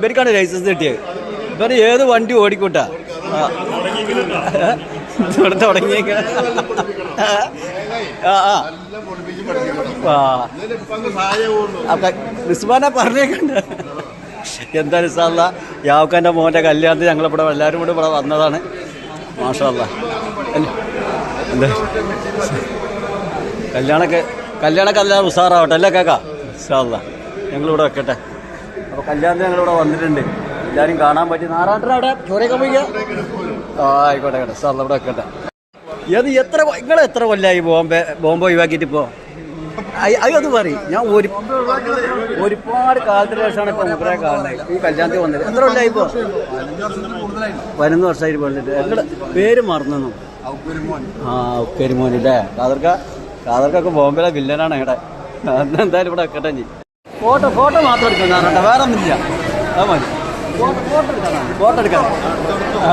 ഇവർക്കാണ് licence കിട്ടിയത്. ഇവർ ഏത് വണ്ടി ഓടിക്കൂട്ടാ തുടങ്ങിയേക്ക. റിസ്വാന പറഞ്ഞേക്കണ്ട. എന്തായാലും ഇൻഷാല്ലാ യാവ്ക്കാൻ്റെ മോൻ്റെ കല്യാണത്തിന് ഞങ്ങളിവിടെ എല്ലാവരും കൂടി ഇവിടെ വന്നതാണ്. മാഷാ അല്ലാ. എന്താ കല്യാണമൊക്കെ എല്ലാം ഉഷാറാവട്ടെ അല്ലേ കേക്കാ? ഇൻഷാ അല്ലാ ഞങ്ങളിവിടെ വെക്കട്ടെ. അപ്പോൾ കല്യാണത്തിന് ഞങ്ങളിവിടെ വന്നിട്ടുണ്ട്. എല്ലാവരും കാണാൻ പറ്റി. നാറാട്ടന അവിടെ ചോരയൊക്കെ പോയിക്കാ. ആയിക്കോട്ടെ കേട്ടെ സാർ ഇവിടെ വെക്കട്ടെ. നിങ്ങൾ എത്ര കൊല്ലമായി ബോംബെ ഒഴിവാക്കിയിട്ട് ഇപ്പോൾ? അത് പറയും. ഞാൻ ഒരുപാട് കാലത്തിന് ശേഷമാണ് ഇപ്പോൾ മുഖരെ കാണുന്നത്. ഈ കല്യാണത്തിൽ വന്നത് എത്ര കൊല്ലമായി ഇപ്പോൾ? 11 വർഷമായിട്ട് വന്നിട്ട്. എങ്ങളുടെ പേര് മറന്നു. ഉക്കരിമോൻ ഇല്ലേ? കാതർക്കൊക്കെ ബോംബെയിലെ വില്ലനാണ് ഇവിടെ. എന്തായാലും ഇവിടെ വെക്കട്ടെ. ഫോട്ടോ മാത്രം എടുക്കാൻ വേറെ ഒന്നുമില്ല. അത് മതി. ഫോട്ടോ എടുക്കാൻ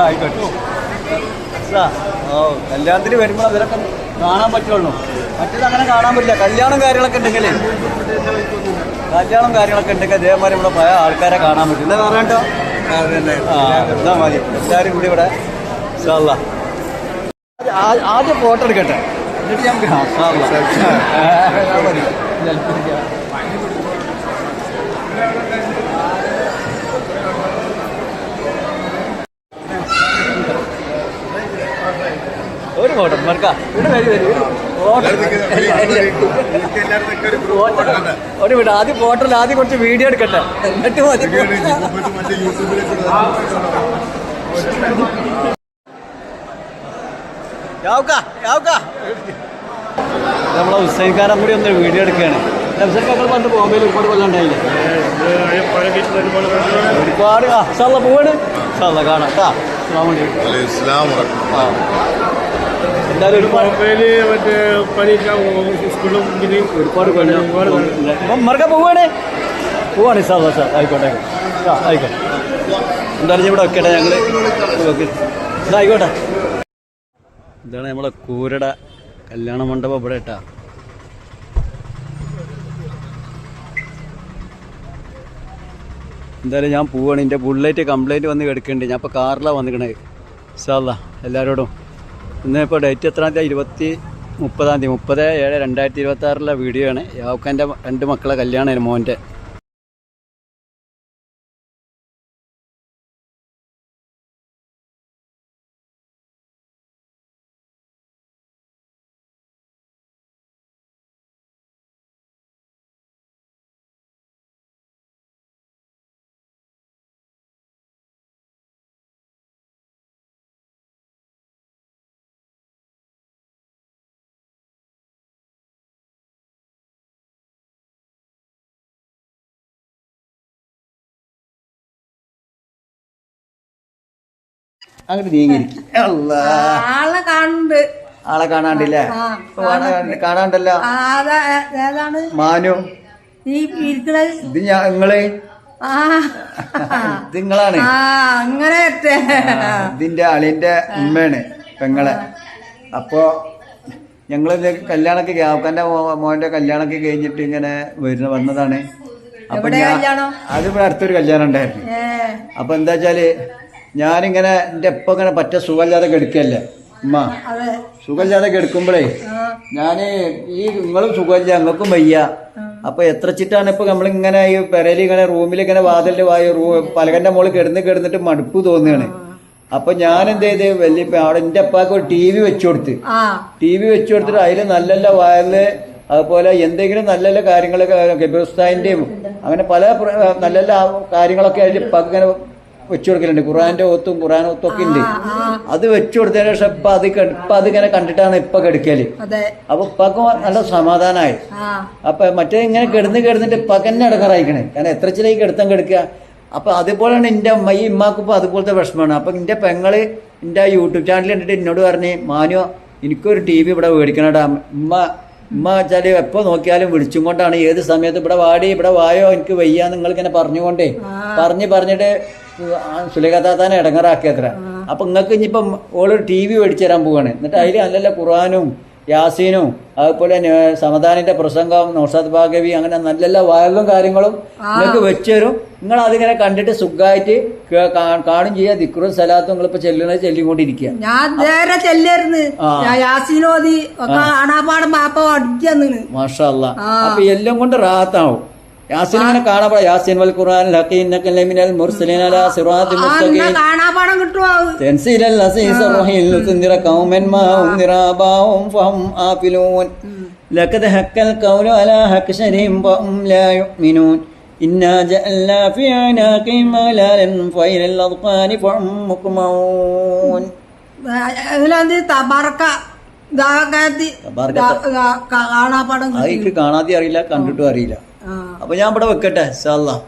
ആയിക്കോട്ടെ. കല്യാണത്തിന് വരുമ്പോൾ അവരൊക്കെ കാണാൻ പറ്റുള്ളൂ. മറ്റേത് അങ്ങനെ കാണാൻ പറ്റില്ല. കല്യാണം കാര്യങ്ങളൊക്കെ ഉണ്ടെങ്കിൽ അതേമാതിരി ഇവിടെ പല ആൾക്കാരെ കാണാൻ പറ്റും. എന്താ പറയണ്ടോ? എന്താ മതി. എല്ലാവരും കൂടി ഇവിടെ ഇൻഷാ അല്ലാ ആദ്യം ഫോട്ടോ എടുക്കട്ടെ, എന്നിട്ട് ഞാൻ മതി. ഒരു ഫോട്ടോ മറക്കാം. ഒരു വീട് ആദ്യം ഫോട്ടോയിൽ ആദ്യം കുറച്ച് വീഡിയോ എടുക്കട്ടെ, എന്നിട്ട് മതി. നമ്മളെ ഹുസൈൻഖാനെ കൂടി ഒന്ന് വീഡിയോ എടുക്കുകയാണ്. ഹുസൈൻഖാൻ പണ്ട് ബോംബെയിൽ ഒരുപാട് കൊല്ലം ഉണ്ടായില്ലേ? ഒരുപാട് പോവാണ്. കാണാം കേട്ടോ. എന്തായാലും ഒരുപാട് മറക്കാൻ പോവാണ്. സാർ ആയിക്കോട്ടെ ആയിക്കോട്ടെ. എന്തായാലും ഇവിടെ വെക്കട്ടെ. ഞങ്ങൾ ഇതായിക്കോട്ടെ. ഇതാണ് നമ്മളെ കൂരട കല്യാണ മണ്ഡപം ഇവിടെ കേട്ടാ. എന്തായാലും ഞാൻ പോവാണ്. എൻ്റെ ബുള്ളറ്റ് കംപ്ലൈൻറ്റ് വന്ന് കിടക്കുന്നുണ്ട്. ഞാൻ ഇപ്പോൾ കാറിലാണ് വന്നിക്കണത്. ഇൻഷാ അല്ലാ എല്ലാവരോടും ഇന്നിപ്പോൾ ഡേറ്റ് എത്രാം തീയതി? 30/7/2026 വീഡിയോ ആണ്. യാവ്ക്കാൻ്റെ 2 മക്കളെ കല്യാണമാണ് മോൻ്റെ. അങ്ങോട്ട് നീങ്ങിയിരിക്കും. ആളെ കാണാണ്ടില്ലേ? കാണാണ്ടല്ലോ. മാനു ഇത് നിങ്ങള് നിങ്ങളാണ്. ഇതിന്റെ അളിയന്റെ ഉമ്മയാണ് പെങ്ങളെ. അപ്പോ ഞങ്ങള് കല്യാണമൊക്കെ യാവ്ക്കാന്റെ മോന്റെ കല്യാണമൊക്കെ കഴിഞ്ഞിട്ട് ഇങ്ങനെ വന്നതാണ്. അപ്പൊ അതിവിടെ അടുത്തൊരു കല്യാണം ഉണ്ടായിരുന്നു. അപ്പൊ എന്താ വെച്ചാല് ഞാനിങ്ങനെ എൻ്റെ എപ്പോൾ ഇങ്ങനെ പറ്റ സുഖമില്ലാതെ കിടക്കല്ലേ ഉമ്മ. സുഖമില്ലാതെ കിടക്കുമ്പോഴേ ഞാന് നിങ്ങളും സുഖമില്ല, ഞങ്ങൾക്കും വയ്യ. അപ്പൊ എത്ര ചിട്ടാണ് ഇപ്പൊ നമ്മളിങ്ങനെ ഈ പെരയിൽ ഇങ്ങനെ റൂമിലിങ്ങനെ വാതിലിന്റെ പലകന്റെ മുകളിൽ കിടന്നിട്ട് മടുപ്പ് തോന്നുകയാണ്. അപ്പൊ ഞാൻ എന്ത് ചെയ്ത് വലിയ അവിടെ എൻ്റെ അപ്പാക്ക് ഒരു TV വെച്ചു കൊടുത്തിട്ട് അതിൽ നല്ല നല്ല വയറില് അതുപോലെ എന്തെങ്കിലും നല്ല നല്ല കാര്യങ്ങളൊക്കെ ഗബിറുസ്താന്റെയും അങ്ങനെ പല നല്ല നല്ല കാര്യങ്ങളൊക്കെ അതിൽ ഇപ്പാക്ക് ഇങ്ങനെ വെച്ചു കൊടുക്കലുണ്ട്. ഖുറാന്റെ ഓത്തും ഒക്കെ ഉണ്ട്. അത് വെച്ചു കൊടുത്തതിന് ശേഷം ഇപ്പൊ അതിങ്ങനെ കണ്ടിട്ടാണ് ഇപ്പൊ കിടക്കല്. അപ്പൊ ഇപ്പൊക്കെ നല്ല സമാധാനമായി. അപ്പൊ മറ്റേ ഇങ്ങനെ കിടന്നിട്ട് ഇപ്പൊക്കെ തന്നെ ഇടങ്ങാറായിക്കണേ. കാരണം എത്ര ചില കിടക്കുക. അപ്പൊ അതുപോലെയാണ് എൻ്റെ അമ്മ ഈ ഇമ്മാക്കും ഇപ്പൊ അതുപോലത്തെ വിഷമമാണ്. അപ്പൊ എൻ്റെ പെങ്ങള് എൻ്റെ യൂട്യൂബ് ചാനൽ കണ്ടിട്ട് എന്നോട് പറഞ്ഞ്, മാനോ എനിക്കൊരു TV ഇവിടെ മേടിക്കണടാ. ഉമ്മ വെച്ചാല് എപ്പോ നോക്കിയാലും വിളിച്ചും കൊണ്ടാണ്. ഏത് സമയത്ത് ഇവിടെ വായോ എനിക്ക് വയ്യ നിങ്ങളിങ്ങനെ പറഞ്ഞിട്ട് സുലൈഖാത്താനെ ഇടങ്ങറാക്കിയത്ര. അപ്പൊ നിങ്ങൾക്ക് ഇനിയിപ്പം ഓളൊരു TV മേടിച്ചു തരാൻ പോവാണ്. എന്നിട്ട് അതിൽ നല്ല ഖുർആനും യാസീനും അതുപോലെ സമദാനിന്റെ പ്രസംഗം നൗഷാദ് ബാഗവി അങ്ങനെ നല്ല നല്ല വയലും കാര്യങ്ങളും നിങ്ങൾക്ക് വെച്ചുതരും. നിങ്ങൾ അതിങ്ങനെ കണ്ടിട്ട് സുഖമായിട്ട് കാണും ചെയ്യാ. ദിക്റും സലാത്തും നിങ്ങളിപ്പോ ചെല്ലുന്നത് ചെല്ലിക്കൊണ്ടിരിക്കുക. ഞാൻ നേരെ ചെല്ലായിരുന്നു യാസീനോദി കാണാപ്പാടും പാപ്പ അടിച്ചു. മാഷാ അല്ലാ. അപ്പൊ എല്ലാം കൊണ്ട് റാഹത്താവും. യാസീൻ ഇങ്ങനെ കാണാപ്പാടാ. യാസീൻ വൽ ഖുർആനിൽ ഹഖീം ഇന്നക ലമിനൽ മുർസലീന അലാ സിറാത്തിൽ മുസ്തഖീം കാണാപ്പാടം കിട്ടുമോ? തൻസീലൽ അസീസ് റഹീൽ തുൻദിറ ഖൗമൻ മാ ഉൻദിറ ആബാഉം ഫഹും ആഫിലൂൻ ലഖദ് ഹക്കൽ ഖൗലു അലാ ഹക്ശരിം വഹും ലാ യുഅ്മിനൂൻ ഇന്നാ ജഅൽനാ ഫീ അനാഖിഹിം അഗ്ലാലൻ ഫൈലൽ അദ്ഖാനി ഫഹും മുഖ്മഊൻ. ഇതിലെന്ത് തബറക കാണാപ്പാടം കാണാതെ അറിയില്ല, കണ്ടിട്ടും അറിയില്ല. അപ്പൊ ഞാൻ ഇവിടെ വെക്കട്ടെ ഇൻഷാ അല്ലാഹ്.